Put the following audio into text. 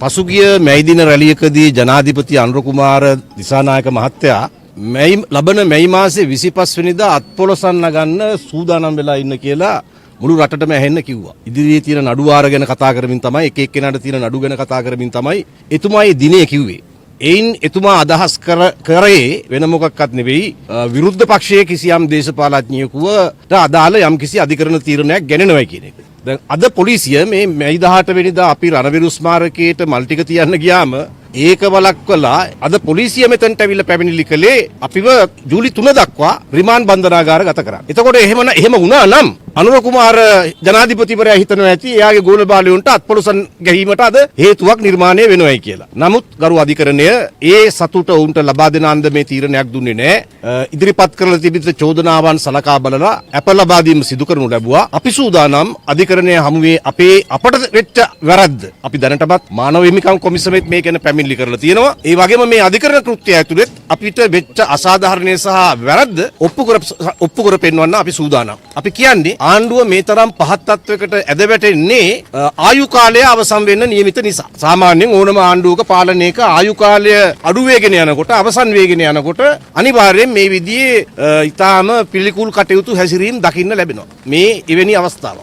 පසුගිය මැයි දින රැළියකදී ජනාධිපති අනුර කුමාර දිසානායක මහත්තයා ලබන මැයි මාසේ 25 වෙනිදා අත්පොලසන් නගන්න සූදානම් වෙලා ඉන්න කියලා මුළු රටටම ඇහෙන්න කිව්වා. ඉදිරියේ තියෙන නඩු වාර ගැන කතා කරමින් තමයි එක එක්කෙනාට තියෙන නඩු ගැන කතා කරමින් තමයි එතුමා මේ දිනේ කිව්වේ. එයින් එතුමා අදහස් කරේ වෙන මොකක්වත් නෙවෙයි විරුද්ධ පක්ෂයේ කිසියම් දේශපාලඥයෙකුට අදාළ යම්කිසි අධිකරණ තීරණයක් ගැනෙනවා කියන එක. දැන් අද පොලිසිය මේ මැයි 18 වෙනිදා අපි රණවිරු ස්මාරකයේට මල් ටික තියන්න ගියාම ඒක වළක්වලා අද පොලිසිය මෙතනට ඇවිල්ලා පැමිණිලි කළේ අපිව ජූලි 3 දක්වා රිමාන්ඩ් බන්ධනාගාර ගත කරා. එතකොට එහෙම වුණා නම් අනුර කුමාර ජනාධිපතිවරයා හිතනවා ඇති එයාගේ ගෝල බාලයන්ට අත්පොලසන් ගැනීමට අද හේතුවක් නිර්මාණය වෙනවයි කියලා. නමුත් ගරු අධිකරණය ඒ සතුට උන්ට ලබා දෙන අන්දමේ තීරණයක් දුන්නේ නැහැ. ඉදිරිපත් කරලා තිබිච්ච චෝදනාවන් සලකා බලලා අප ලබා දීම සිදු කරනු ලැබුවා. අපි සූදානම් අධිකරණය හමුවේ අපට වෙච්ච වැරද්ද අපි දැනටමත් මානව හිමිකම් කොමිසමෙත් මේ ගැන පැමිණිලි කරලා තියෙනවා. ඒ වගේම මේ අධිකරණ කෘත්‍ය ඇතුළත් අපිට වෙච්ච අසාධාරණය සහ වැරද්ද ඔප්පු කර පෙන්වන්න අපි සූදානම්. අපි කියන්නේ ආණ්ඩුව මේ තරම් පහත් තත්වයකට ඇද වැටෙන්නේ ආයු කාලය අවසන් වෙන්න නියමිත නිසා. සාමාන්‍යයෙන් ඕනම ආණ්ඩුවක පාලනයක ආයු කාලය අඩු වේගෙන යනකොට අවසන් වේගෙන යනකොට අනිවාර්යෙන් මේ විදිහේ ඊටාම පිළිකුල් කටයුතු හැසිරීම් දකින්න ලැබෙනවා. මේ එවැනි අවස්ථාවක්.